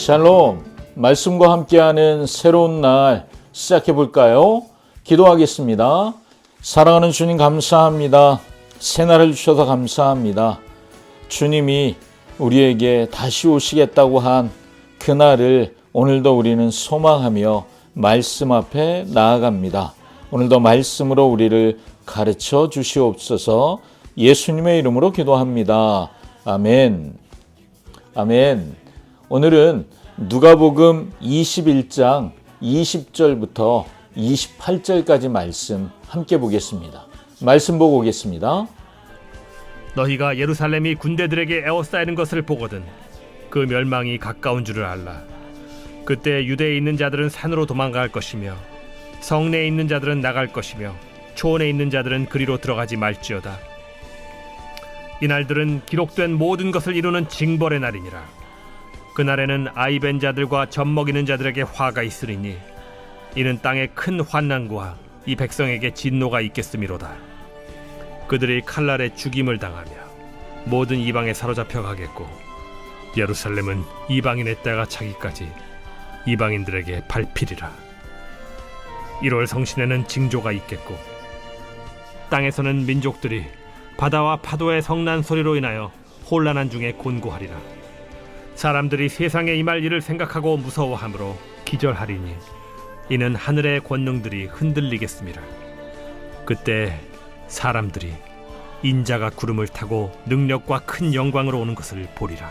샬롬, 말씀과 함께하는 새로운 날 시작해 볼까요? 기도하겠습니다. 사랑하는 주님 감사합니다. 새날을 주셔서 감사합니다. 주님이 우리에게 다시 오시겠다고 한 그날을 오늘도 우리는 소망하며 말씀 앞에 나아갑니다. 오늘도 말씀으로 우리를 가르쳐 주시옵소서. 예수님의 이름으로 기도합니다. 아멘. 아멘. 오늘은 누가복음 21장 20절부터 28절까지 말씀 함께 보겠습니다. 말씀 보고 오겠습니다. 너희가 예루살렘이 군대들에게 에워싸이는 것을 보거든 그 멸망이 가까운 줄을 알라. 그때 유대에 있는 자들은 산으로 도망갈 것이며 성내에 있는 자들은 나갈 것이며 초원에 있는 자들은 그리로 들어가지 말지어다. 이날들은 기록된 모든 것을 이루는 징벌의 날이니라. 그날에는 아이 벤 자들과 젖 먹이는 자들에게 화가 있으리니 이는 땅에 큰 환난과 이 백성에게 진노가 있겠음이로다. 그들이 칼날에 죽임을 당하며 모든 이방에 사로잡혀 가겠고 예루살렘은 이방인의 때가 차기까지 이방인들에게 밟히리라. 1월 성신에는 징조가 있겠고 땅에서는 민족들이 바다와 파도의 성난 소리로 인하여 혼란한 중에 곤고하리라. 사람들이 세상에 임할 일을 생각하고 무서워하므로 기절하리니 이는 하늘의 권능들이 흔들리겠습니다. 그때 사람들이 인자가 구름을 타고 능력과 큰 영광으로 오는 것을 보리라.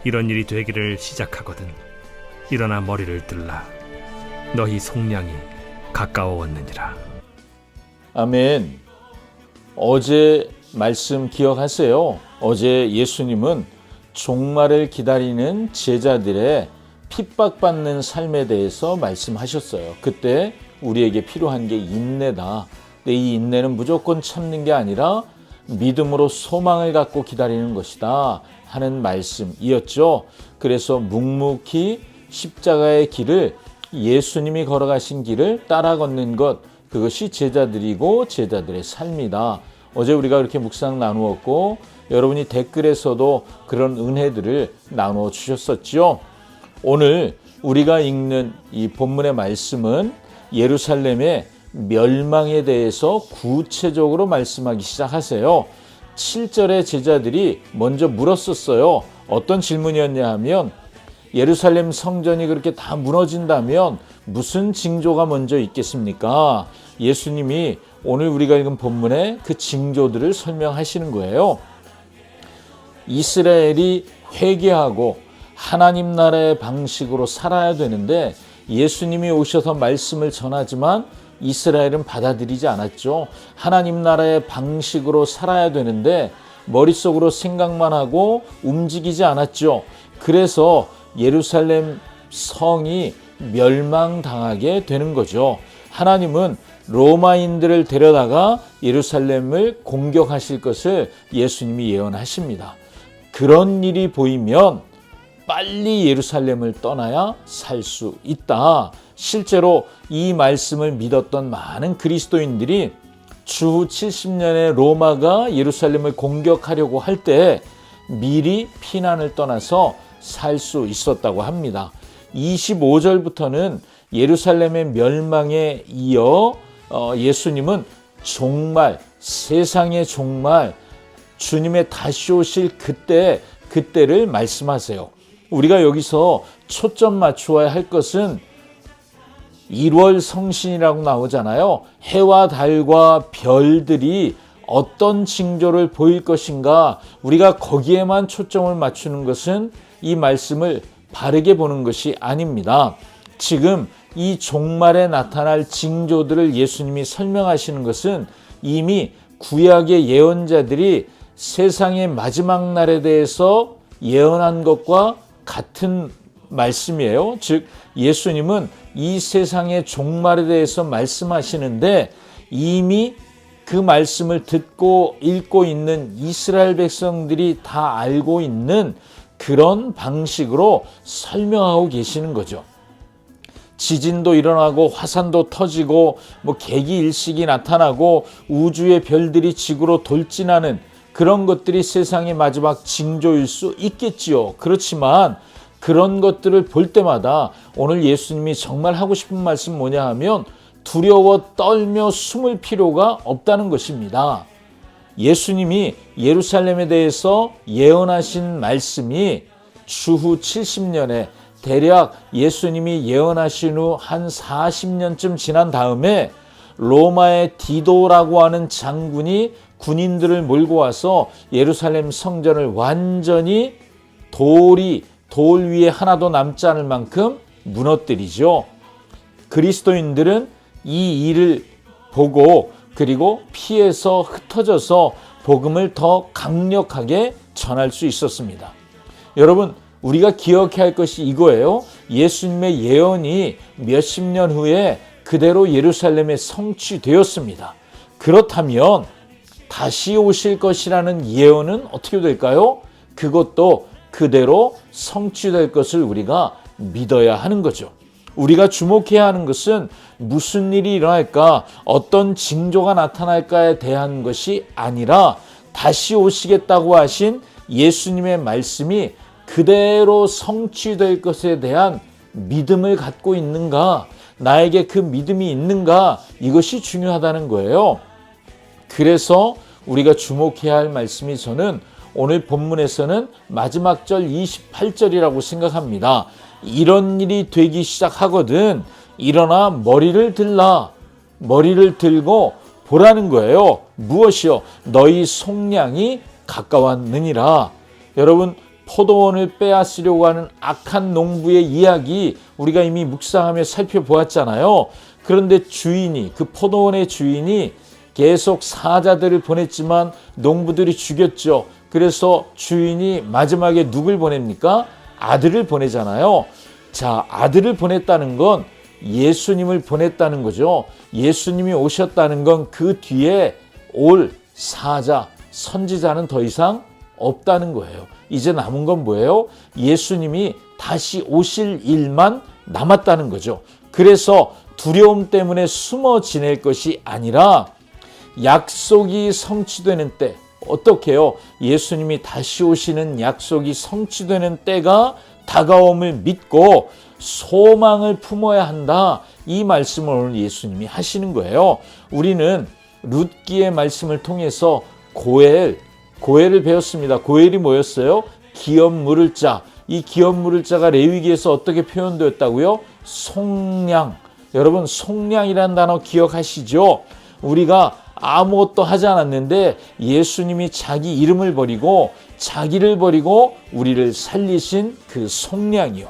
이런 일이 되기를 시작하거든 일어나 머리를 들라. 너희 속량이 가까워왔느니라. 아멘. 어제 말씀 기억하세요? 어제 예수님은 종말을 기다리는 제자들의 핍박받는 삶에 대해서 말씀하셨어요. 그때 우리에게 필요한 게 인내다. 근데 이 인내는 무조건 참는 게 아니라 믿음으로 소망을 갖고 기다리는 것이다 하는 말씀이었죠. 그래서 묵묵히 십자가의 길을, 예수님이 걸어가신 길을 따라 걷는 것, 그것이 제자들이고 제자들의 삶이다. 어제 우리가 그렇게 묵상 나누었고 여러분이 댓글에서도 그런 은혜들을 나누어 주셨었죠. 오늘 우리가 읽는 이 본문의 말씀은 예루살렘의 멸망에 대해서 구체적으로 말씀하기 시작하세요. 7절에 제자들이 먼저 물었었어요. 어떤 질문이었냐 하면 예루살렘 성전이 그렇게 다 무너진다면 무슨 징조가 먼저 있겠습니까? 예수님이 오늘 우리가 읽은 본문에 그 징조들을 설명하시는 거예요. 이스라엘이 회개하고 하나님 나라의 방식으로 살아야 되는데 예수님이 오셔서 말씀을 전하지만 이스라엘은 받아들이지 않았죠. 하나님 나라의 방식으로 살아야 되는데 머릿속으로 생각만 하고 움직이지 않았죠. 그래서 예루살렘 성이 멸망당하게 되는 거죠. 하나님은 로마인들을 데려다가 예루살렘을 공격하실 것을 예수님이 예언하십니다. 그런 일이 보이면 빨리 예루살렘을 떠나야 살 수 있다. 실제로 이 말씀을 믿었던 많은 그리스도인들이 주후 70년에 로마가 예루살렘을 공격하려고 할 때 미리 피난을 떠나서 살 수 있었다고 합니다. 25절부터는 예루살렘의 멸망에 이어 예수님은 종말, 세상의 종말, 주님의 다시 오실 그때를 말씀하세요. 우리가 여기서 초점 맞추어야 할 것은 1월 성신이라고 나오잖아요. 해와 달과 별들이 어떤 징조를 보일 것인가, 우리가 거기에만 초점을 맞추는 것은 이 말씀을 바르게 보는 것이 아닙니다. 지금 이 종말에 나타날 징조들을 예수님이 설명하시는 것은 이미 구약의 예언자들이 세상의 마지막 날에 대해서 예언한 것과 같은 말씀이에요. 즉 예수님은 이 세상의 종말에 대해서 말씀하시는데 이미 그 말씀을 듣고 읽고 있는 이스라엘 백성들이 다 알고 있는 그런 방식으로 설명하고 계시는 거죠. 지진도 일어나고 화산도 터지고 개기일식이 나타나고 우주의 별들이 지구로 돌진하는 그런 것들이 세상의 마지막 징조일 수 있겠지요. 그렇지만 그런 것들을 볼 때마다 오늘 예수님이 정말 하고 싶은 말씀 뭐냐 하면 두려워 떨며 숨을 필요가 없다는 것입니다. 예수님이 예루살렘에 대해서 예언하신 말씀이 주후 70년에 대략 예수님이 예언하신 후 한 40년쯤 지난 다음에 로마의 디도라고 하는 장군이 군인들을 몰고 와서 예루살렘 성전을 완전히 돌 위에 하나도 남지 않을 만큼 무너뜨리죠. 그리스도인들은 이 일을 보고 그리고 피해서 흩어져서 복음을 더 강력하게 전할 수 있었습니다. 여러분, 우리가 기억해야 할 것이 이거예요. 예수님의 예언이 몇십 년 후에 그대로 예루살렘에 성취되었습니다. 그렇다면 다시 오실 것이라는 예언은 어떻게 될까요? 그것도 그대로 성취될 것을 우리가 믿어야 하는 거죠. 우리가 주목해야 하는 것은 무슨 일이 일어날까, 어떤 징조가 나타날까에 대한 것이 아니라 다시 오시겠다고 하신 예수님의 말씀이 그대로 성취될 것에 대한 믿음을 갖고 있는가, 나에게 그 믿음이 있는가, 이것이 중요하다는 거예요. 그래서 우리가 주목해야 할 말씀이 저는 오늘 본문에서는 마지막 절 28절이라고 생각합니다. 이런 일이 되기 시작하거든 일어나 머리를 들라. 머리를 들고 보라는 거예요. 무엇이요? 너희 속량이 가까웠느니라. 여러분, 포도원을 빼앗으려고 하는 악한 농부의 이야기 우리가 이미 묵상하며 살펴보았잖아요. 그런데 그 포도원의 주인이 계속 사자들을 보냈지만 농부들이 죽였죠. 그래서 주인이 마지막에 누굴 보냅니까? 아들을 보내잖아요. 자, 아들을 보냈다는 건 예수님을 보냈다는 거죠. 예수님이 오셨다는 건 그 뒤에 올 사자, 선지자는 더 이상 없다는 거예요. 이제 남은 건 뭐예요? 예수님이 다시 오실 일만 남았다는 거죠. 그래서 두려움 때문에 숨어 지낼 것이 아니라 약속이 성취되는 때, 어떻게 해요? 예수님이 다시 오시는 약속이 성취되는 때가 다가옴을 믿고 소망을 품어야 한다. 이 말씀을 오늘 예수님이 하시는 거예요. 우리는 룻기의 말씀을 통해서 고엘을 배웠습니다. 고엘이 뭐였어요? 기업 물을 자. 이 기업 물을 자가 레위기에서 어떻게 표현되었다고요? 속량. 여러분, 속량이라는 단어 기억하시죠? 우리가 아무것도 하지 않았는데 예수님이 자기 이름을 버리고 자기를 버리고 우리를 살리신 그 속량이요.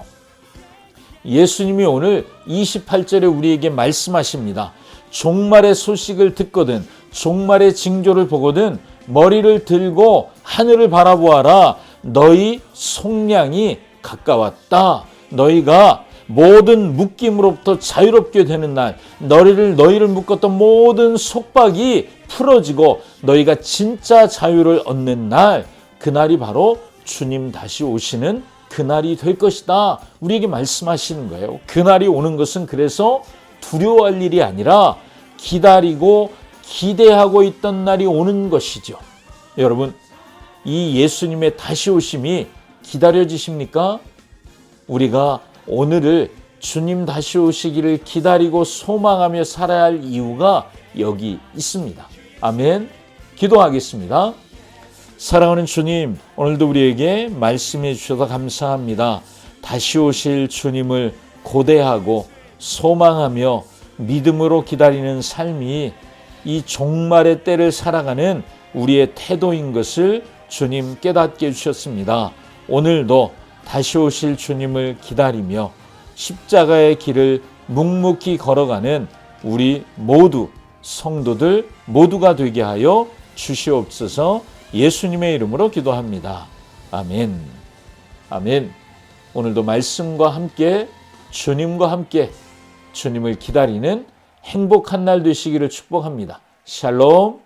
예수님이 오늘 28절에 우리에게 말씀하십니다. 종말의 소식을 듣거든, 종말의 징조를 보거든 머리를 들고 하늘을 바라보아라. 너희 속량이 가까웠다. 너희가 모든 묶임으로부터 자유롭게 되는 날, 너희를 묶었던 모든 속박이 풀어지고 너희가 진짜 자유를 얻는 날, 그날이 바로 주님 다시 오시는 그날이 될 것이다. 우리에게 말씀하시는 거예요. 그날이 오는 것은 그래서 두려워할 일이 아니라 기다리고 기대하고 있던 날이 오는 것이죠. 여러분, 이 예수님의 다시 오심이 기다려지십니까? 우리가 오늘을 주님 다시 오시기를 기다리고 소망하며 살아야 할 이유가 여기 있습니다. 아멘. 기도하겠습니다. 사랑하는 주님, 오늘도 우리에게 말씀해 주셔서 감사합니다. 다시 오실 주님을 고대하고 소망하며 믿음으로 기다리는 삶이 이 종말의 때를 살아가는 우리의 태도인 것을 주님 깨닫게 해주셨습니다. 오늘도 다시 오실 주님을 기다리며 십자가의 길을 묵묵히 걸어가는 우리 모두 성도들 모두가 되게 하여 주시옵소서. 예수님의 이름으로 기도합니다. 아멘. 아멘. 오늘도 말씀과 함께 주님과 함께 주님을 기다리는 행복한 날 되시기를 축복합니다. 샬롬.